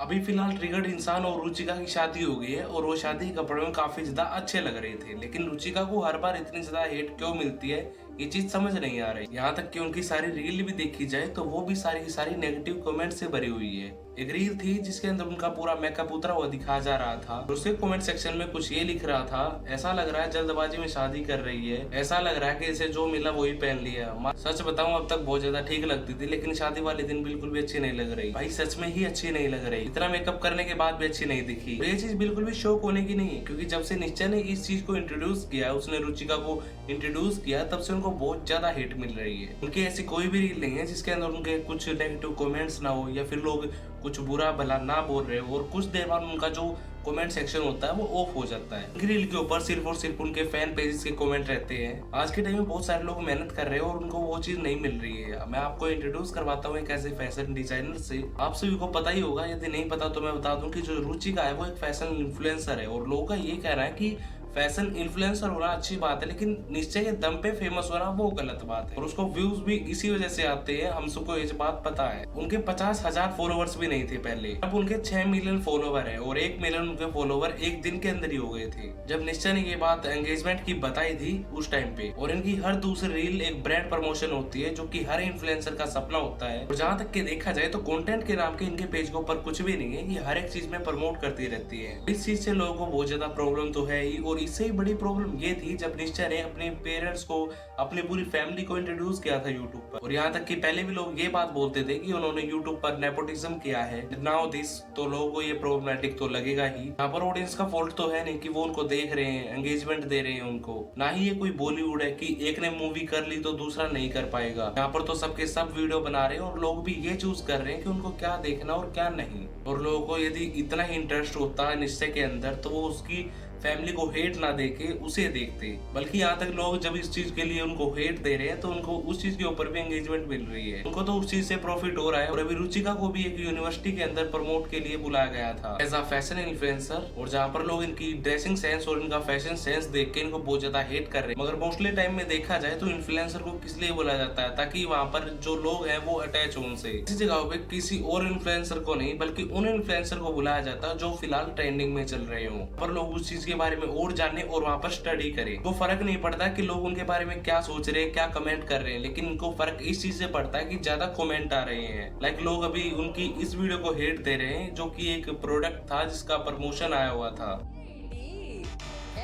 अभी फिलहाल ट्रिगर्ड इंसान और रुचिका की शादी हो गई है और वो शादी के कपड़े में काफी ज्यादा अच्छे लग रहे थे, लेकिन रुचिका को हर बार इतनी ज्यादा हेट क्यों मिलती है ये चीज समझ नहीं आ रही। यहाँ तक कि उनकी सारी रील भी देखी जाए तो वो भी सारी की सारी नेगेटिव कमेंट से भरी हुई है। एक रील थी जिसके अंदर उनका पूरा मेकअप उतरा हुआ दिखाया जा रहा था। उसके कमेंट सेक्शन में कुछ ये लिख रहा था, ऐसा लग रहा है जल्दबाजी में शादी कर रही है, ऐसा लग रहा है कि इसे जो मिला वही पहन लिया। सच बताऊं अब तक बहुत ज्यादा ठीक लगती थी, लेकिन शादी वाले दिन बिल्कुल भी अच्छी नहीं लग रही। भाई सच में ही अच्छी नहीं लग रही, इतना मेकअप करने के बाद भी अच्छी नहीं दिखी। तो ये चीज बिल्कुल भी शौक होने की नहीं है, क्योंकि जब से निश्चय ने इस चीज को इंट्रोड्यूस किया, उसने रुचिका को इंट्रोड्यूस किया, तब से उनको बहुत ज्यादा हेट मिल रही है। उनकी ऐसी कोई भी रील नहीं है जिसके अंदर उनके कुछ नेगेटिव कमेंट्स ना हो या फिर लोग कुछ बुरा भला ना बोल रहे हो, और कुछ देर बाद उनका जो कमेंट सेक्शन होता है वो ऑफ हो जाता है। उनकी रील के ऊपर सिर्फ और सिर्फ उनके फैन पेजेस के कमेंट रहते हैं। आज के टाइम में बहुत सारे लोग मेहनत कर रहे हैं और उनको वो चीज नहीं मिल रही है। मैं आपको इंट्रोड्यूस करवाता हूँ एक ऐसे फैशन डिजाइनर से। आप सभी को पता ही होगा, यदि नहीं पता तो मैं बता दूं कि जो रुचिका है वो एक फैशन इन्फ्लुएंसर है, और लोगों का ये कहना है कि फैशन इन्फ्लुएंसर होना अच्छी बात है, लेकिन निश्चय के दम पे फेमस होना वो गलत बात है। और उसको व्यूज भी इसी वजह से आते हैं, हम सबको ये बात पता है। उनके 50,000 फॉलोवर्स भी नहीं थे पहले, अब उनके 6 मिलियन फॉलोवर है, और 1 मिलियन उनके फॉलोवर एक दिन के अंदर ही हो गए थे जब निश्चय ने ये बात एंगेजमेंट की बताई थी उस टाइम पे। और इनकी हर दूसरी रील एक ब्रांड प्रमोशन होती है, जो की हर इन्फ्लुएंसर का सपना होता है। और जहाँ तक के देखा जाए तो कंटेंट के नाम के इनके पेज के ऊपर कुछ भी नहीं है, ये हर एक चीज में प्रमोट करती रहती है। इस चीज से लोगों को बहुत ज्यादा प्रॉब्लम तो है ही, और इससे ही बड़ी प्रॉब्लम ये थी जब निश्चय ने अपने पेरेंट्स को, अपनी पूरी फैमिली को इंट्रोड्यूस किया था यूट्यूब पर। और यहाँ तक कि पहले भी लोग ये बात बोलते थे कि उन्होंने यूट्यूब पर नेपोटिज्म किया है, नाउ दिस, तो लोगों को ये प्रॉब्लमेटिक तो लगेगा ही। यहाँ पर ऑडियंस का फॉल्ट तो है नहीं कि वो उनको देख रहे हैं, एंगेजमेंट दे रहे हैं उनको, ना ही ये कोई बॉलीवुड है कि एक ने मूवी कर ली तो दूसरा नहीं कर पाएगा। यहाँ पर तो सबके सब वीडियो बना रहे हैं और लोग भी ये चूज कर रहे हैं कि उनको क्या देखना और क्या नहीं। और लोगों को यदि इतना ही इंटरेस्ट होता है निश्चय के अंदर तो वो उसकी फैमिली को हेट ना देके उसे देखते। बल्कि यहाँ तक लोग जब इस चीज के लिए उनको हेट दे रहे हैं तो उनको उस चीज के ऊपर भी एंगेजमेंट मिल रही है, उनको तो उस चीज से प्रॉफिट हो रहा है। और अभी रुचिका को भी एक यूनिवर्सिटी के अंदर प्रमोट के लिए बुलाया गया था एज अ फैशन इन्फ्लुएंसर, और जहाँ पर लोग इनकी ड्रेसिंग सेंस और इनका फैशन सेंस देख के इनको बहुत ज्यादा हेट कर रहे हैं। मगर मोस्टली टाइम में देखा जाए तो इन्फ्लुएंसर को किस लिए बोला जाता है, ताकि वहाँ पर जो लोग हैं वो अटैच हो उनसे। इसी जगह पे किसी और इन्फ्लुएंसर को नहीं बल्कि उन इन्फ्लुएंसर को बुलाया जाता है जो फिलहाल ट्रेंडिंग में चल रहे हो, पर लोग उस चीज के बारे में और जाने और वहां पर स्टडी करें। वो फर्क नहीं पड़ता कि लोग उनके बारे में क्या सोच रहे हैं, क्या कमेंट कर रहे हैं, लेकिन उनको फर्क इस चीज से पड़ता है कि ज्यादा कमेंट आ रहे हैं। लाइक लोग अभी उनकी इस वीडियो को हेट दे रहे हैं जो कि एक प्रोडक्ट था जिसका प्रमोशन आया हुआ था।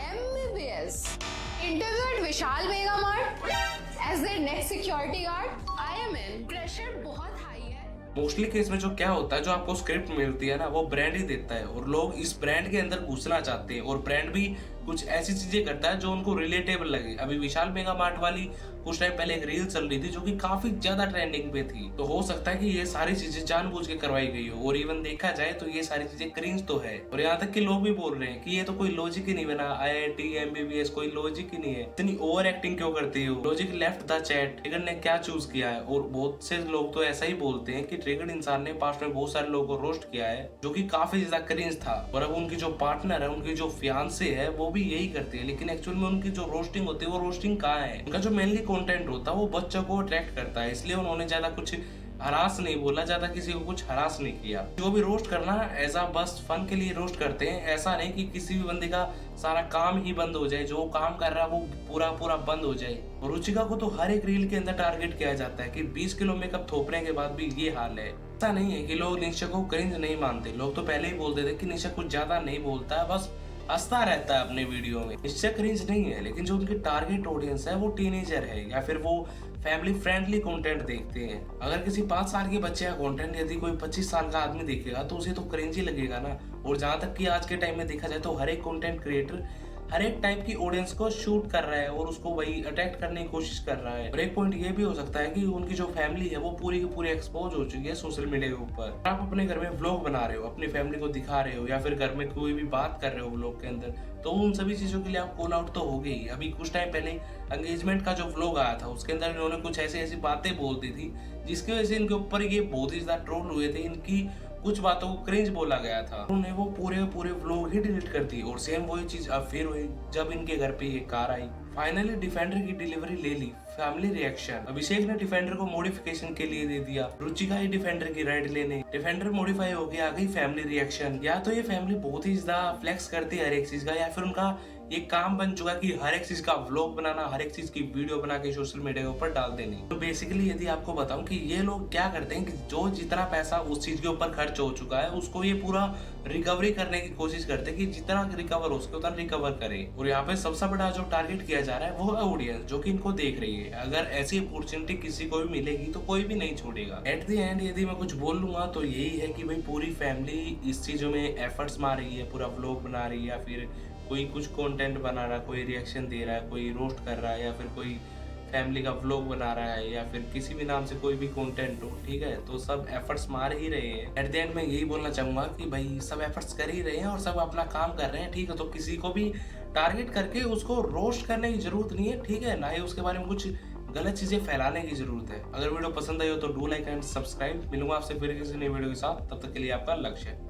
MBBS interview Vishal Mega Mart as their next security guard. IMN pressure बहुत हाई है। मोस्टली केस में जो क्या होता है, जो आपको स्क्रिप्ट मिलती है ना वो ब्रांड ही देता है, और लोग इस ब्रांड के अंदर घुसना चाहते हैं, और ब्रांड भी कुछ ऐसी चीजें करता है जो उनको रिलेटेबल लगे। अभी विशाल मेगा मार्ट वाली कुछ टाइम पहले एक रील चल रही थी जो कि काफी ज्यादा ट्रेंडिंग पे थी, तो हो सकता है कि ये सारी चीजें जानबूझ के करवाई गई हो। और इवन देखा जाए तो ये सारी चीजें क्रिंज तो है, और यहाँ तक कि लोग भी बोल रहे हैं कि ये तो कोई लॉजिक ही नहीं बना, IIT MBBS कोई लॉजिक ही नहीं है, इतनी ओवर एक्टिंग क्यों करती हो, logic left the chat, trigger ने क्या चूज किया है। और बहुत से लोग तो ऐसा ही बोलते हैं कि ट्रिगर इंसान ने पास्ट में बहुत सारे लोगों को रोस्ट किया है जो कि काफी ज्यादा क्रिंज था, और अब उनकी जो पार्टनर है, उनकी जो फियांसे है वो भी यही करती है। लेकिन एक्चुअल में उनकी जो रोस्टिंग होती है वो रोस्टिंग कहाँ है, उनका जो मेनली कंटेंट होता है वो बच्चों को अट्रैक्ट करता है, इसलिए उन्होंने ज्यादा कुछ हरास नहीं बोला, ज्यादा किसी को कुछ हरास नहीं किया। जो भी रोस्ट करना एज आ बस फन के लिए रोस्ट करते हैं, ऐसा नहीं कि किसी भी बंदे का सारा काम ही बंद हो जाए, जो काम कर रहा है वो पूरा पूरा बंद हो जाए। और रुचिका को तो हर एक रील के अंदर टारगेट किया जाता है कि 20 किलो मेकअप थोपने के बाद भी ये हाल है। ऐसा नहीं है कि लोग निश्चय को क्रिंज नहीं मानते, लोग तो पहले ही बोलते थे कि निश्चय कुछ ज्यादा नहीं बोलता है, बस हंसता रहता है अपने वीडियो में। निश्चय क्रिंज नहीं है, लेकिन जो उनकी टारगेट ऑडियंस है वो टीनेजर है या फिर वो फैमिली फ्रेंडली कंटेंट देखते हैं। अगर किसी 5 साल के बच्चे का कंटेंट यदि कोई 25 साल का आदमी देखेगा तो उसे तो क्रिंज ही लगेगा ना। और जहां तक कि आज के टाइम में देखा जाए तो हर एक कंटेंट क्रिएटर हर एक टाइप की ऑडियंस को शूट कर रहा है और उसको वही अटैक करने की कोशिश कर रहा है। और एक पॉइंट ये भी हो सकता है कि उनकी जो फैमिली है वो पूरी की पूरी एक्सपोज हो चुकी है सोशल मीडिया के ऊपर। आप अपने घर में व्लॉग बना रहे हो, अपनी फैमिली को दिखा रहे हो, या फिर घर में कोई भी बात कर रहे हो व्लॉग के अंदर, तो उन सभी चीजों के लिए आप कॉल आउट तो हो गई। अभी कुछ टाइम पहले एंगेजमेंट का जो व्लॉग आया था उसके अंदर इन्होंने कुछ ऐसी बातें बोल दी थी जिसकी वजह से इनके ऊपर ये बहुत ही ज्यादा ट्रोल हुए थे। इनकी कुछ बातों को क्रिंज बोला गया था, उन्होंने वो पूरे व्लॉग ही डिलीट कर दी। और सेम वही चीज अब फिर हुई जब इनके घर पे ये कार आई। फाइनली डिफेंडर की डिलीवरी ले ली, फैमिली रिएक्शन। अभिषेक ने डिफेंडर को मॉडिफिकेशन के लिए दे दिया, रुचिका ही डिफेंडर की राइड लेने, डिफेंडर मॉडिफाई हो गया, आ गई फैमिली रिएक्शन। या तो ये फैमिली बहुत ही ज्यादा फ्लेक्स करती है हर एक चीज का, या फिर उनका ये काम बन चुका कि हर एक चीज का व्लॉग बनाना, हर एक चीज की वीडियो बना के सोशल मीडिया के ऊपर डाल देनी। तो बेसिकली यदि आपको बताऊं कि ये लोग क्या करते हैं कि जो जितना पैसा उस चीज के ऊपर खर्च हो चुका है उसको ये पूरा रिकवरी करने की कोशिश करते हैं कि जितना रिकवर हो सके उतना रिकवर करे। और यहाँ पे सबसे बड़ा जो टारगेट किया जा रहा है वो है ऑडियंस, जो कि इनको देख रही है। अगर ऐसी अपॉर्चुनिटी किसी को भी मिलेगी तो कोई भी नहीं छोड़ेगा। एट द एंड यदि मैं कुछ बोल लूंगा तो यही है कि भाई पूरी फैमिली इस चीजों में एफर्ट्स मार रही है, पूरा व्लॉग बना रही है, या फिर कोई कुछ कंटेंट बना रहा है, कोई रिएक्शन दे रहा है, कोई रोस्ट कर रहा है, या फिर कोई फैमिली का व्लॉग बना रहा है, या फिर किसी भी नाम से कोई भी कंटेंट हो, ठीक है। तो सब एफर्ट्स मार ही रहे हैं। एट द एंड मैं यही बोलना चाहूंगा कि भाई सब एफर्ट्स कर ही रहे हैं और सब अपना काम कर रहे हैं, ठीक है। तो किसी को भी टारगेट करके उसको रोस्ट करने की जरूरत नहीं है, ठीक है, ना ही उसके बारे में कुछ गलत चीजें फैलाने की जरूरत है। अगर वीडियो पसंद आई हो तो डू लाइक एंड सब्सक्राइब। मिलूंगा आपसे फिर किसी नई वीडियो के साथ, तब तक के लिए आपका लक्ष्य है।